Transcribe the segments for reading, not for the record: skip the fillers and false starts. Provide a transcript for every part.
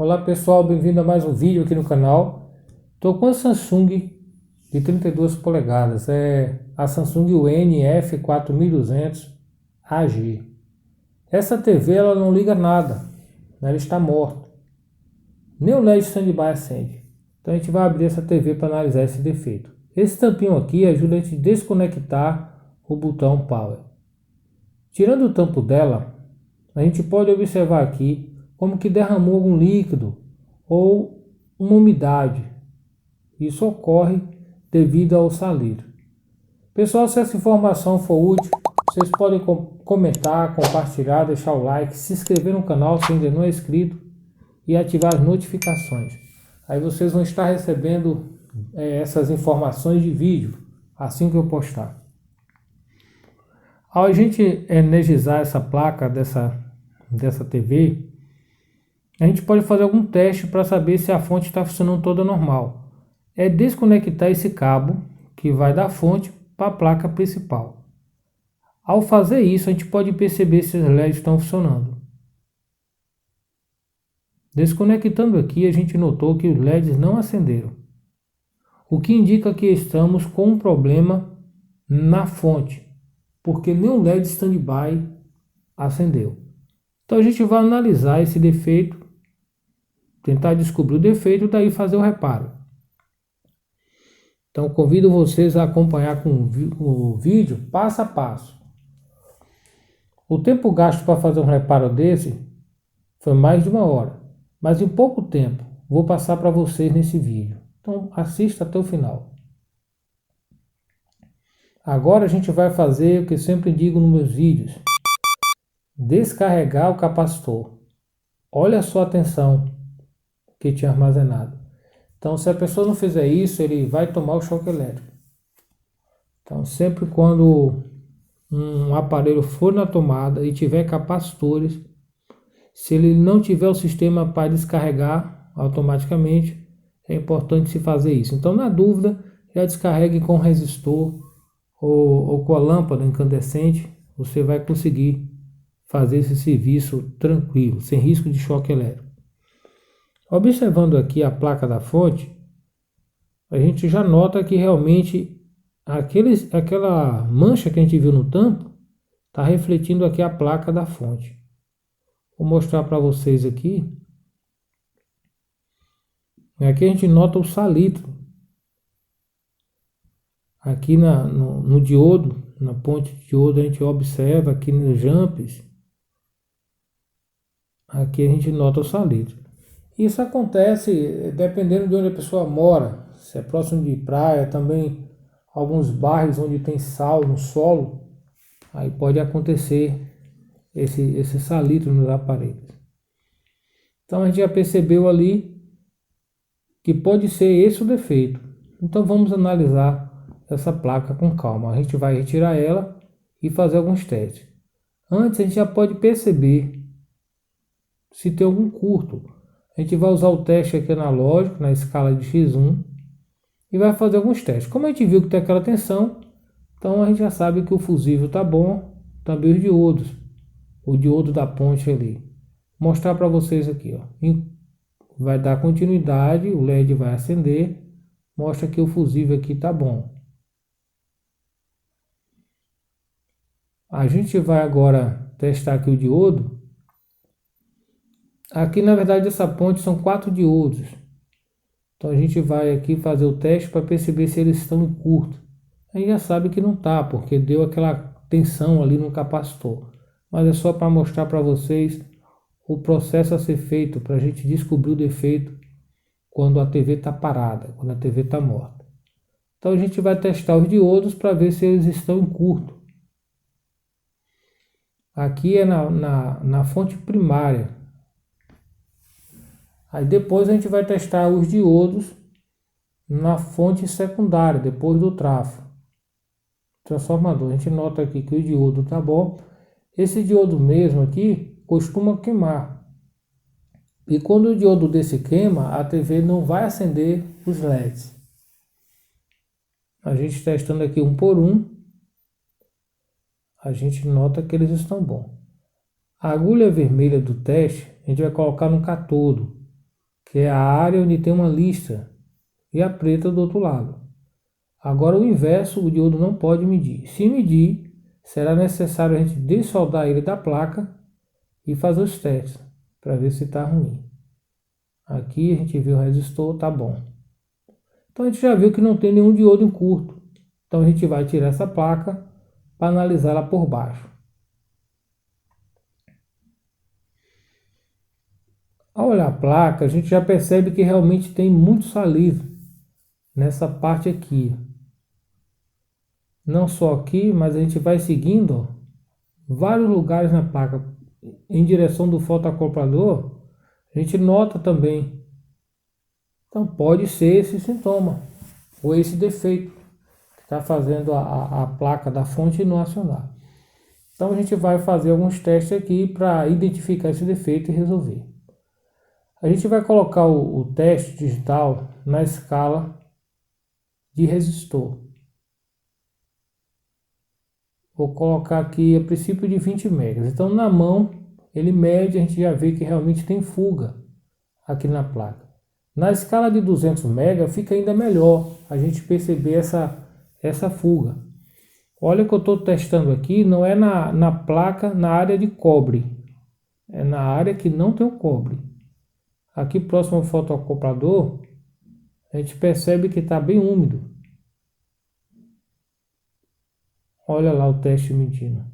Olá pessoal, bem-vindo a mais um vídeo aqui no canal. Estou com a Samsung de 32 polegadas, é a Samsung UNF4200AG. Essa TV ela não liga nada, ela está morta, nem o LED standby acende. Então a gente vai abrir essa TV para analisar esse defeito. Esse tampinho aqui ajuda a gente a desconectar o botão Power. Tirando o tampo dela, a gente pode observar aqui como que derramou algum líquido ou uma umidade. Isso ocorre devido ao salitre. Pessoal, se essa informação for útil, vocês podem comentar, compartilhar, deixar o like, se inscrever no canal se ainda não é inscrito e ativar as notificações. Aí vocês vão estar recebendo essas informações de vídeo assim que eu postar. Ao a gente energizar essa placa dessa TV, a gente pode fazer algum teste para saber se a fonte está funcionando toda normal. É desconectar esse cabo que vai da fonte para a placa principal. Ao fazer isso, a gente pode perceber se os LEDs estão funcionando. Desconectando aqui, a gente notou que os LEDs não acenderam, o que indica que estamos com um problema na fonte, porque nenhum LED standby acendeu. Então a gente vai analisar esse defeito, tentar descobrir o defeito e daí fazer o reparo. Então convido vocês a acompanhar com o vídeo passo a passo. O tempo gasto para fazer um reparo desse foi mais de 1 hora, mas em pouco tempo vou passar para vocês nesse vídeo. Então assista até o final. Agora a gente vai fazer o que eu sempre digo nos meus vídeos: descarregar o capacitor. Olha só a tensão que tinha armazenado. Então, se a pessoa não fizer isso, ele vai tomar o choque elétrico. Então, sempre quando um aparelho for na tomada e tiver capacitores, se ele não tiver o sistema para descarregar automaticamente, é importante se fazer isso. Então, na dúvida, já descarregue com resistor ou com a lâmpada incandescente. Você vai conseguir fazer esse serviço tranquilo, sem risco de choque elétrico. Observando aqui a placa da fonte, a gente já nota que realmente aquela mancha que a gente viu no tampo está refletindo aqui a placa da fonte. Vou mostrar para vocês aqui. Aqui a gente nota o salitre. Aqui no diodo, na ponte de diodo, a gente observa aqui nos jumps. Aqui a gente nota o salitre. Isso acontece dependendo de onde a pessoa mora. Se é próximo de praia, também alguns bairros onde tem sal no solo, aí pode acontecer esse salitre nos aparelhos. Então a gente já percebeu ali que pode ser esse o defeito. Então vamos analisar essa placa com calma. A gente vai retirar ela e fazer alguns testes. Antes a gente já pode perceber se tem algum curto. A gente vai usar o teste aqui analógico na escala de X1 e vai fazer alguns testes. Como a gente viu que tem aquela tensão, então a gente já sabe que o fusível está bom, também os diodos, o diodo da ponte ali. Vou mostrar para vocês aqui, ó. Vai dar continuidade, o LED vai acender, mostra que o fusível aqui está bom. A gente vai agora testar aqui o diodo. Aqui na verdade essa ponte são 4 diodos. Então a gente vai aqui fazer o teste para perceber se eles estão em curto. A gente já sabe que não está, porque deu aquela tensão ali no capacitor. Mas é só para mostrar para vocês o processo a ser feito para a gente descobrir o defeito quando a TV está parada, quando a TV está morta. Então a gente vai testar os diodos para ver se eles estão em curto. Aqui é na fonte primária. Aí depois a gente vai testar os diodos na fonte secundária, depois do trafo. Transformador. A gente nota aqui que o diodo tá bom. Esse diodo mesmo aqui costuma queimar. E quando o diodo desse queima, a TV não vai acender os LEDs. A gente testando aqui um por um, a gente nota que eles estão bons. A agulha vermelha do teste a gente vai colocar no catodo. que é a área onde tem uma lista, e a preta do outro lado. Agora o inverso, o diodo não pode medir. Se medir, será necessário a gente dessoldar ele da placa e fazer os testes, para ver se está ruim. Aqui a gente viu o resistor, tá bom. Então a gente já viu que não tem nenhum diodo em curto. Então a gente vai tirar essa placa para analisá-la por baixo. Ao olhar a placa, a gente já percebe que realmente tem muito saliva nessa parte aqui. Não só aqui, mas a gente vai seguindo, ó, vários lugares na placa em direção do fotoacoplador. A gente nota também. Então pode ser esse sintoma ou esse defeito que está fazendo a placa da fonte não acionar. Então a gente vai fazer alguns testes aqui para identificar esse defeito e resolver. A gente vai colocar o teste digital na escala de resistor. Vou colocar aqui a princípio de 20 megas. Então na mão ele mede, a gente já vê que realmente tem fuga aqui na placa. Na escala de 200 megas fica ainda melhor a gente perceber essa fuga. Olha o que eu estou testando aqui, não é na placa, na área de cobre. É na área que não tem o cobre. Aqui próximo ao fotoacoplador, a gente percebe que está bem úmido. Olha lá o teste medindo.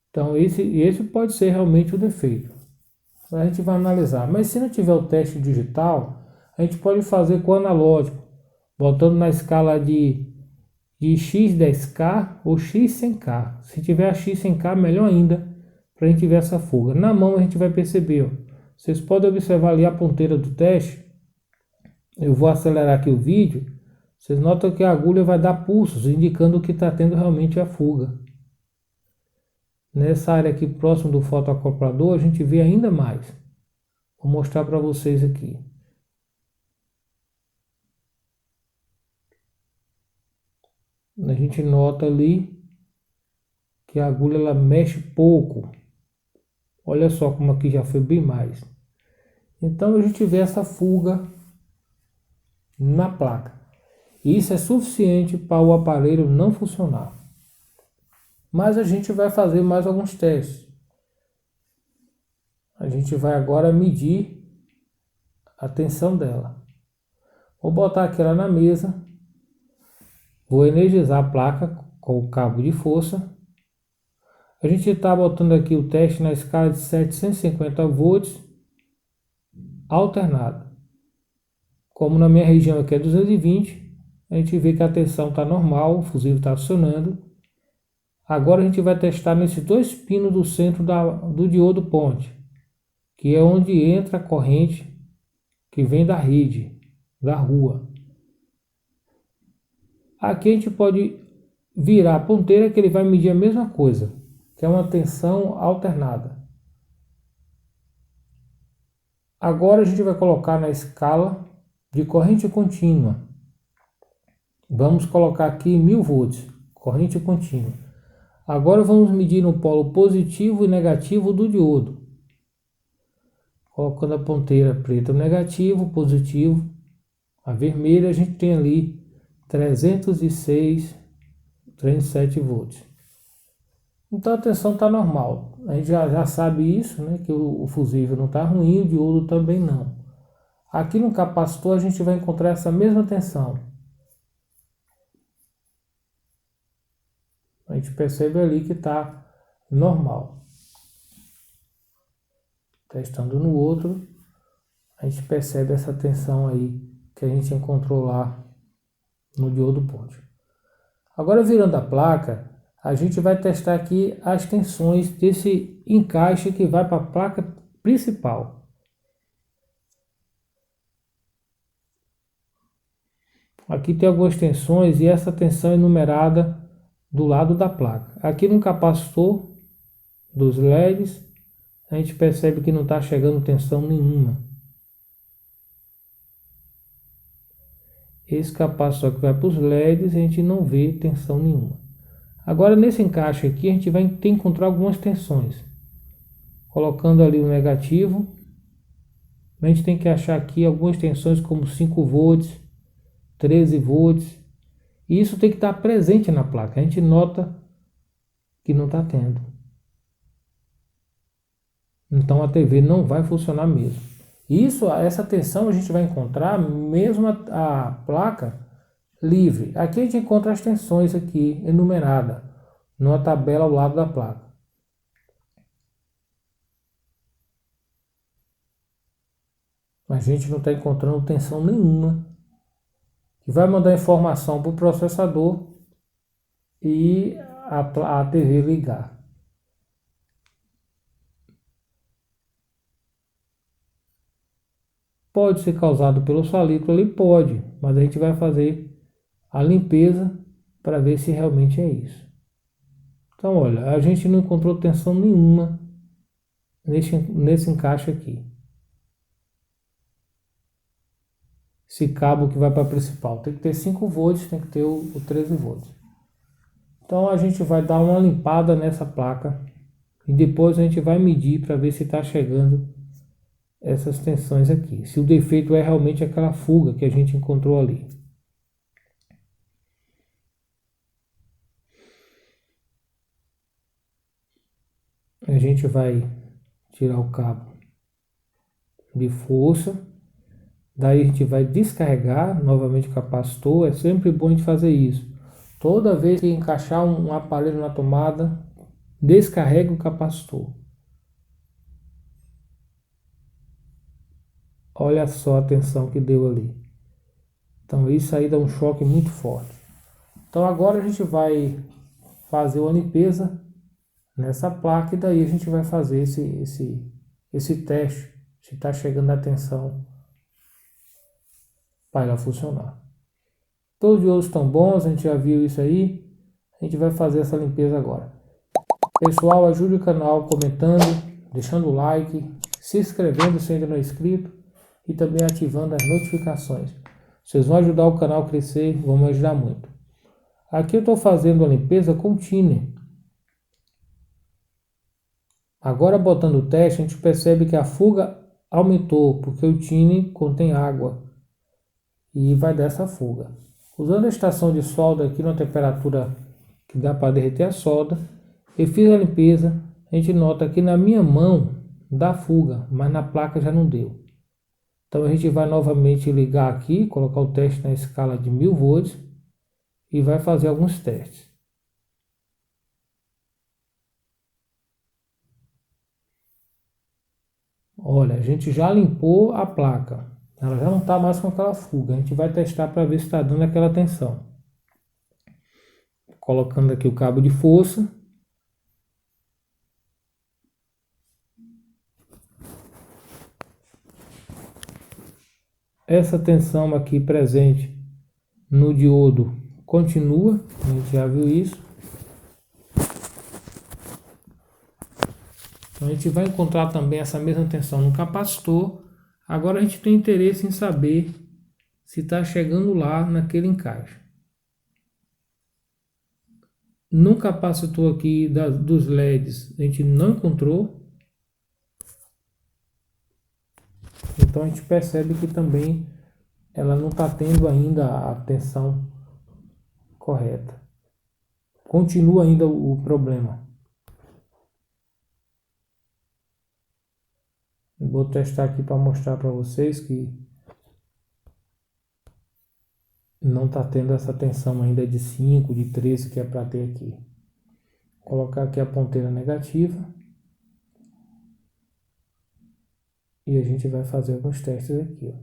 Então esse pode ser realmente o defeito. A gente vai analisar. Mas se não tiver o teste digital, a gente pode fazer com o analógico, botando na escala de X10K ou X100K. Se tiver a X100K, melhor ainda, para a gente ver essa fuga. Na mão a gente vai perceber. Ó. Vocês podem observar ali a ponteira do teste. Eu vou acelerar aqui o vídeo. Vocês notam que a agulha vai dar pulsos, indicando que está tendo realmente a fuga. Nessa área aqui próximo do fotoacoplador, a gente vê ainda mais. Vou mostrar para vocês aqui. A gente nota ali que a agulha ela mexe pouco. Olha só como aqui já foi bem mais. Então a gente vê essa fuga na placa. Isso é suficiente para o aparelho não funcionar. Mas a gente vai fazer mais alguns testes. A gente vai agora medir a tensão dela. Vou botar aqui ela na mesa. Vou energizar a placa com o cabo de força. A gente está botando aqui o teste na escala de 750 volts alternado. Como na minha região aqui é 220, a gente vê que a tensão está normal, o fusível está acionando. Agora a gente vai testar nesses dois pinos do centro do diodo ponte, que é onde entra a corrente que vem da rede, da rua. Aqui a gente pode virar a ponteira que ele vai medir a mesma coisa, que é uma tensão alternada. Agora a gente vai colocar na escala de corrente contínua. Vamos colocar aqui 1000 volts, corrente contínua. Agora vamos medir no polo positivo e negativo do diodo. Colocando a ponteira preta no negativo, positivo. A vermelha a gente tem ali 306, 37 volts. Então a tensão está normal. A gente já sabe isso, né? Que o fusível não está ruim, o diodo também não. Aqui no capacitor a gente vai encontrar essa mesma tensão. A gente percebe ali que está normal. Testando no outro, a gente percebe essa tensão aí que a gente encontrou lá no diodo ponte. Agora virando a placa, a gente vai testar aqui as tensões desse encaixe que vai para a placa principal. Aqui tem algumas tensões e essa tensão é numerada do lado da placa. Aqui no capacitor dos LEDs, a gente percebe que não está chegando tensão nenhuma. Esse capacitor que vai para os LEDs, a gente não vê tensão nenhuma. Agora nesse encaixe aqui, a gente vai encontrar algumas tensões. colocando ali o negativo. A gente tem que achar aqui algumas tensões como 5 volts, 13 volts. E isso tem que estar presente na placa. A gente nota que não está tendo. Então a TV não vai funcionar mesmo. Essa tensão a gente vai encontrar mesmo a placa livre. Aqui a gente encontra as tensões aqui enumeradas numa tabela ao lado da placa. A gente não está encontrando tensão nenhuma que vai mandar informação para o processador e a TV ligar. Pode ser causado pelo salito ali? Pode, mas a gente vai fazer a limpeza para ver se realmente é isso. Então, olha, a gente não encontrou tensão nenhuma nesse encaixe aqui. Esse cabo que vai para a principal tem que ter 5 volts, tem que ter o 13 volts. Então a gente vai dar uma limpada nessa placa e depois a gente vai medir para ver se está chegando essas tensões aqui. Se o defeito é realmente aquela fuga que a gente encontrou ali. A gente vai tirar o cabo de força. Daí a gente vai descarregar novamente o capacitor. É sempre bom a gente fazer isso. Toda vez que encaixar um aparelho na tomada, descarrega o capacitor. Olha só a tensão que deu ali. Então isso aí dá um choque muito forte. Então agora a gente vai fazer uma limpeza nessa placa e daí a gente vai fazer esse teste se está chegando a tensão para ela funcionar. Todos os outros estão bons, a gente já viu isso aí. A gente vai fazer essa limpeza agora. Pessoal, ajude o canal comentando, deixando o like, se inscrevendo se ainda não é inscrito e também ativando as notificações. Vocês vão ajudar o canal a crescer, vão me ajudar muito. Aqui eu estou fazendo a limpeza com o thinner. Agora botando o teste, a gente percebe que a fuga aumentou, porque o thinner contém água e vai dar essa fuga. Usando a estação de solda aqui na temperatura que dá para derreter a solda, eu fiz a limpeza. A gente nota que na minha mão dá fuga, mas na placa já não deu. Então a gente vai novamente ligar aqui, colocar o teste na escala de 1000 volts e vai fazer alguns testes. Olha, a gente já limpou a placa. Ela já não está mais com aquela fuga. A gente vai testar para ver se está dando aquela tensão. Colocando aqui o cabo de força. Essa tensão aqui presente no diodo continua. A gente já viu isso. Então a gente vai encontrar também essa mesma tensão no capacitor. Agora a gente tem interesse em saber se está chegando lá naquele encaixe. No capacitor aqui dos LEDs a gente não encontrou. Então a gente percebe que também ela não está tendo ainda a tensão correta. Continua ainda o problema. Eu vou testar aqui para mostrar para vocês que não está tendo essa tensão ainda de 5, de 13 que é para ter aqui. Vou colocar aqui a ponteira negativa. E a gente vai fazer alguns testes aqui. Ó.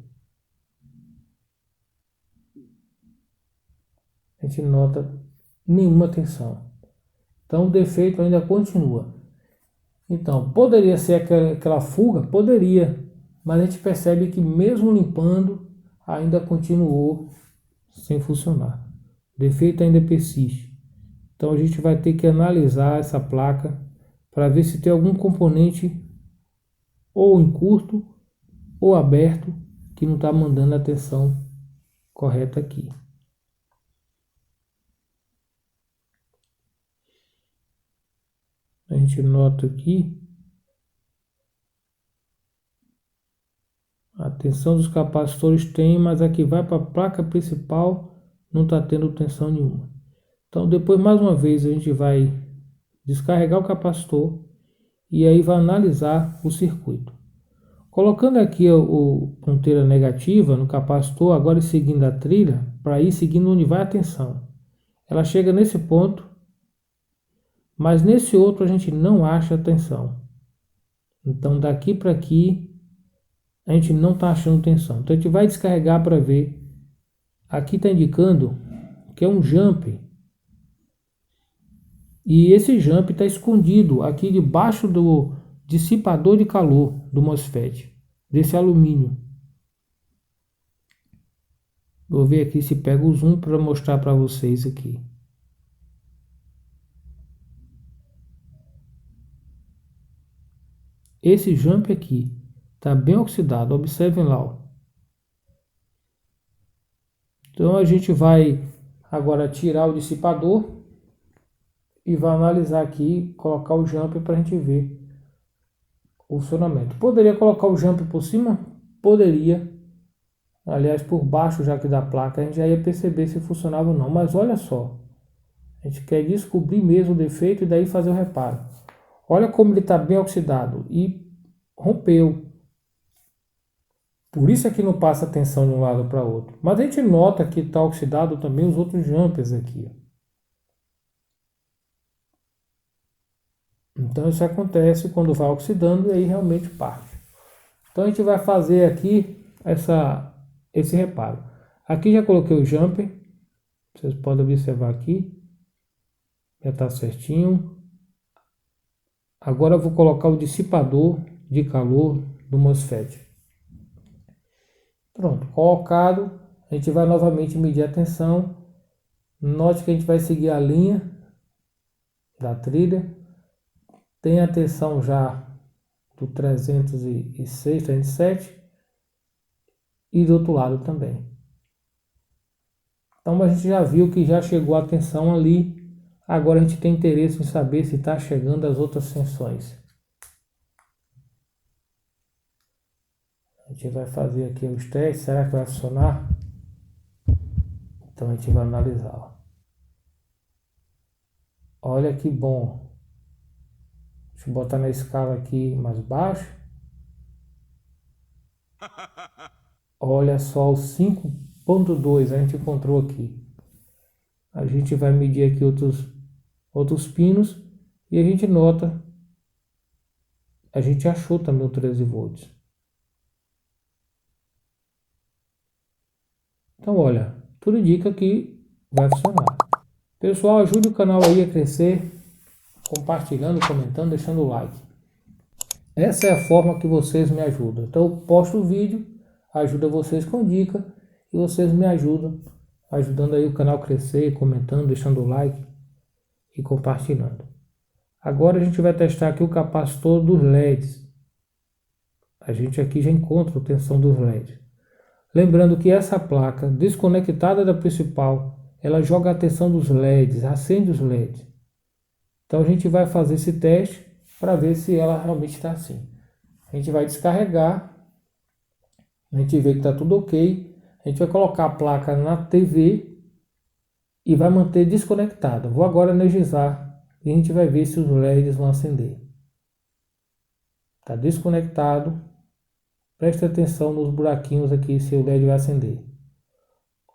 A gente nota nenhuma tensão. Então o defeito ainda continua. Então, poderia ser aquela fuga? Poderia. Mas a gente percebe que mesmo limpando, ainda continuou sem funcionar. O defeito ainda persiste. Então a gente vai ter que analisar essa placa para ver se tem algum componente ou em curto ou aberto que não está mandando a tensão correta aqui. A gente nota aqui A tensão dos capacitores tem, mas a que vai para a placa principal não está tendo tensão nenhuma. Então depois mais uma vez a gente vai descarregar o capacitor e aí vai analisar o circuito. Colocando aqui o ponteira negativa no capacitor, agora seguindo a trilha, para ir seguindo onde vai a tensão. Ela chega nesse ponto, mas nesse outro a gente não acha a tensão. Então daqui para aqui a gente não está achando tensão. Então a gente vai descarregar para ver. Aqui está indicando que é um jump. E esse jump está escondido aqui debaixo do dissipador de calor do MOSFET, desse alumínio. Vou ver aqui se pega o zoom para mostrar para vocês aqui. Esse jump aqui está bem oxidado, observem lá. Ó. Então a gente vai agora tirar o dissipador e vai analisar aqui, colocar o jump para a gente ver o funcionamento. Poderia colocar o jump por cima? Poderia. Aliás, por baixo já que da placa, a gente já ia perceber se funcionava ou não. Mas olha só, a gente quer descobrir mesmo o defeito e daí fazer o reparo. Olha como ele está bem oxidado e rompeu. Por isso é que não passa tensão de um lado para o outro. Mas a gente nota que está oxidado também os outros jumpers aqui. Então isso acontece quando vai oxidando e aí realmente parte. Então a gente vai fazer aqui esse reparo. Aqui já coloquei o jumper. Vocês podem observar aqui. Já está certinho. Agora eu vou colocar o dissipador de calor do MOSFET. Pronto, colocado. A gente vai novamente medir a tensão. Note que a gente vai seguir a linha da trilha. Tem a tensão já do 306, 307 e do outro lado também. Então a gente já viu que já chegou a tensão ali. Agora a gente tem interesse em saber se está chegando as outras tensões. A gente vai fazer aqui os testes. Será que vai funcionar? Então a gente vai analisar. Ó. Olha que bom. Deixa eu botar na escala aqui mais baixo. Olha só o 5.2 a gente encontrou aqui. A gente vai medir aqui outros pinos e a gente nota. A gente achou também o 13 volts. Então olha, tudo indica que vai funcionar. Pessoal, ajude o canal aí a crescer, compartilhando, comentando, deixando o like. Essa é a forma que vocês me ajudam. Então eu posto o vídeo, ajuda vocês com dica e vocês me ajudam, ajudando aí o canal a crescer, comentando, deixando o like e compartilhando. Agora a gente vai testar aqui o capacitor dos LEDs. A gente aqui já encontra a tensão dos LEDs. Lembrando que essa placa desconectada da principal, ela joga a tensão dos LEDs, acende os LEDs. Então a gente vai fazer esse teste para ver se ela realmente está assim. A gente vai descarregar, a gente vê que está tudo ok. A gente vai colocar a placa na TV e vai manter desconectada. Vou agora energizar e a gente vai ver se os LEDs vão acender. Está desconectado. Preste atenção nos buraquinhos aqui se o LED vai acender.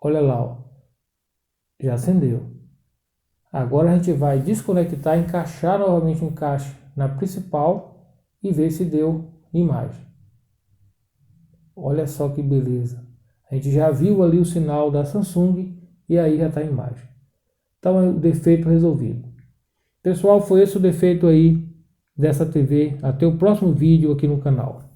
Olha lá, ó. Já acendeu. Agora a gente vai desconectar, encaixar novamente o encaixe na principal e ver se deu imagem. Olha só que beleza. A gente já viu ali o sinal da Samsung e aí já está a imagem. Então é o defeito resolvido. Pessoal, foi esse o defeito aí dessa TV. Até o próximo vídeo aqui no canal.